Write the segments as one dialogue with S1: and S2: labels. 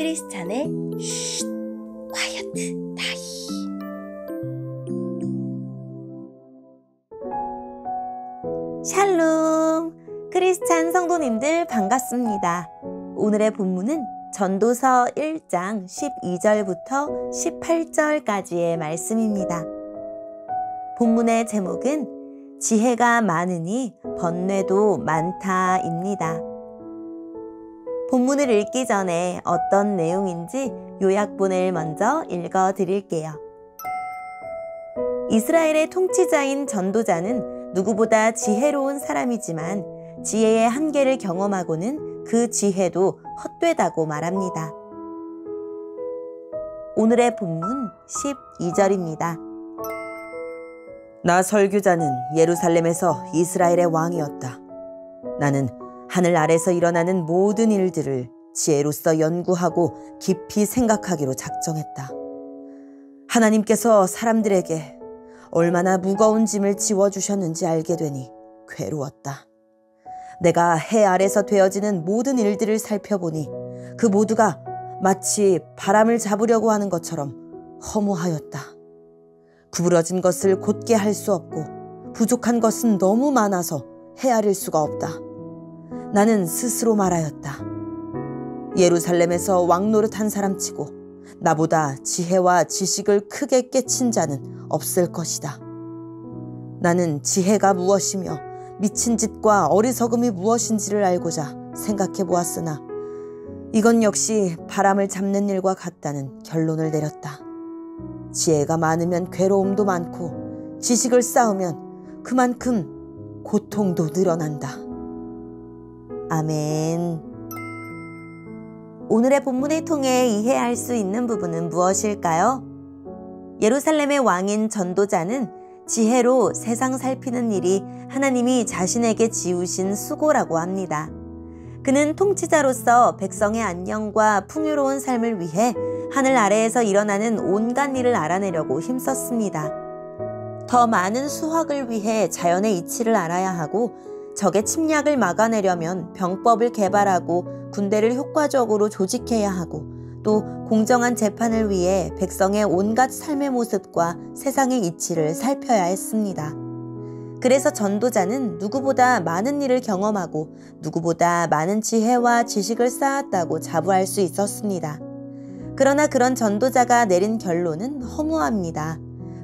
S1: 크리스찬의 쉿 콰이어트 타임. 샬롬! 크리스찬 성도님들 반갑습니다. 오늘의 본문은 전도서 1장 12절부터 18절까지의 말씀입니다. 본문의 제목은 지혜가 많으니 번뇌도 많다입니다. 본문을 읽기 전에 어떤 내용인지 요약본을 먼저 읽어드릴게요. 이스라엘의 통치자인 전도자는 누구보다 지혜로운 사람이지만 지혜의 한계를 경험하고는 그 지혜도 헛되다고 말합니다. 오늘의 본문 12절입니다.
S2: 나 설교자는 예루살렘에서 이스라엘의 왕이었다. 나는 하늘 아래서 일어나는 모든 일들을 지혜로서 연구하고 깊이 생각하기로 작정했다. 하나님께서 사람들에게 얼마나 무거운 짐을 지워주셨는지 알게 되니 괴로웠다. 내가 해 아래서 되어지는 모든 일들을 살펴보니 그 모두가 마치 바람을 잡으려고 하는 것처럼 허무하였다. 구부러진 것을 곧게 할 수 없고 부족한 것은 너무 많아서 헤아릴 수가 없다. 나는 스스로 말하였다. 예루살렘에서 왕 노릇한 사람치고 나보다 지혜와 지식을 크게 깨친 자는 없을 것이다. 나는 지혜가 무엇이며 미친 짓과 어리석음이 무엇인지를 알고자 생각해 보았으나 이건 역시 바람을 잡는 일과 같다는 결론을 내렸다. 지혜가 많으면 괴로움도 많고 지식을 쌓으면 그만큼 고통도 늘어난다.
S1: 아멘. 오늘의 본문을 통해 이해할 수 있는 부분은 무엇일까요? 예루살렘의 왕인 전도자는 지혜로 세상 살피는 일이 하나님이 자신에게 지우신 수고라고 합니다. 그는 통치자로서 백성의 안녕과 풍요로운 삶을 위해 하늘 아래에서 일어나는 온갖 일을 알아내려고 힘썼습니다. 더 많은 수확을 위해 자연의 이치를 알아야 하고 적의 침략을 막아내려면 병법을 개발하고 군대를 효과적으로 조직해야 하고 또 공정한 재판을 위해 백성의 온갖 삶의 모습과 세상의 이치를 살펴야 했습니다. 그래서 전도자는 누구보다 많은 일을 경험하고 누구보다 많은 지혜와 지식을 쌓았다고 자부할 수 있었습니다. 그러나 그런 전도자가 내린 결론은 허무합니다.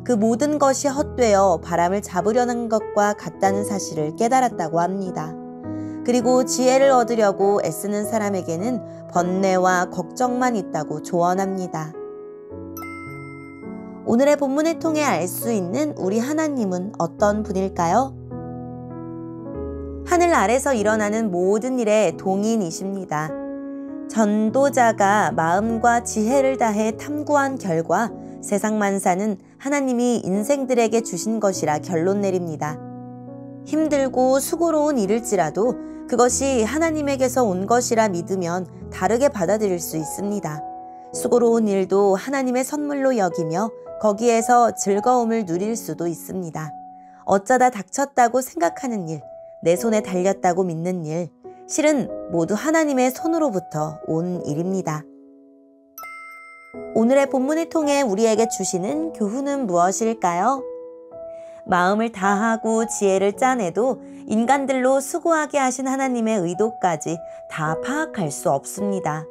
S1: 그 모든 것이 헛되어 바람을 잡으려는 것과 같다는 사실을 깨달았다고 합니다. 그리고 지혜를 얻으려고 애쓰는 사람에게는 번뇌와 걱정만 있다고 조언합니다. 오늘의 본문을 통해 알 수 있는 우리 하나님은 어떤 분일까요? 하늘 아래서 일어나는 모든 일의 동인이십니다. 전도자가 마음과 지혜를 다해 탐구한 결과 세상 만사는 하나님이 인생들에게 주신 것이라 결론 내립니다. 힘들고 수고로운 일일지라도 그것이 하나님에게서 온 것이라 믿으면 다르게 받아들일 수 있습니다. 수고로운 일도 하나님의 선물로 여기며 거기에서 즐거움을 누릴 수도 있습니다. 어쩌다 닥쳤다고 생각하는 일, 내 손에 달렸다고 믿는 일, 실은 모두 하나님의 손으로부터 온 일입니다. 오늘의 본문을 통해 우리에게 주시는 교훈은 무엇일까요? 마음을 다하고 지혜를 짜내도 인간들로 수고하게 하신 하나님의 의도까지 다 파악할 수 없습니다.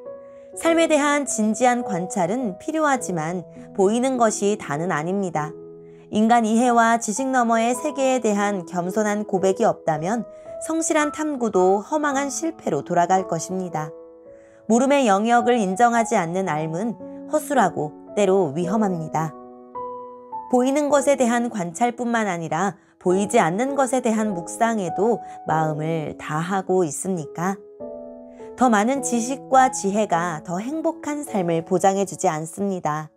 S1: 삶에 대한 진지한 관찰은 필요하지만 보이는 것이 다는 아닙니다. 인간 이해와 지식 너머의 세계에 대한 겸손한 고백이 없다면 성실한 탐구도 허망한 실패로 돌아갈 것입니다. 모름의 영역을 인정하지 않는 앓은 허술하고 때로 위험합니다. 보이는 것에 대한 관찰뿐만 아니라 보이지 않는 것에 대한 묵상에도 마음을 다하고 있습니까? 더 많은 지식과 지혜가 더 행복한 삶을 보장해주지 않습니다.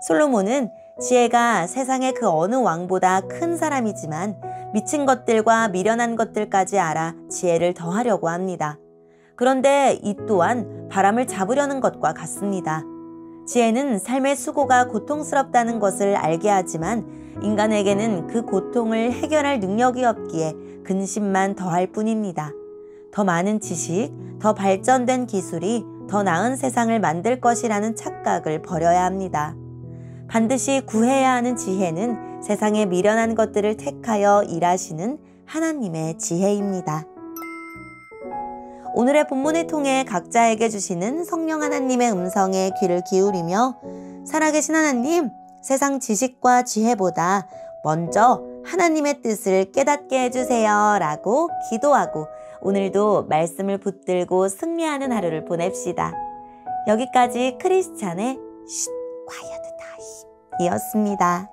S1: 솔로몬은 지혜가 세상의 그 어느 왕보다 큰 사람이지만 미친 것들과 미련한 것들까지 알아 지혜를 더하려고 합니다. 그런데 이 또한 바람을 잡으려는 것과 같습니다. 지혜는 삶의 수고가 고통스럽다는 것을 알게 하지만 인간에게는 그 고통을 해결할 능력이 없기에 근심만 더할 뿐입니다. 더 많은 지식, 더 발전된 기술이 더 나은 세상을 만들 것이라는 착각을 버려야 합니다. 반드시 구해야 하는 지혜는 세상에 미련한 것들을 택하여 일하시는 하나님의 지혜입니다. 오늘의 본문을 통해 각자에게 주시는 성령 하나님의 음성에 귀를 기울이며 살아계신 하나님, 세상 지식과 지혜보다 먼저 하나님의 뜻을 깨닫게 해주세요 라고 기도하고 오늘도 말씀을 붙들고 승리하는 하루를 보냅시다. 여기까지 크리스찬의 쉿 콰이어드 타임 이었습니다.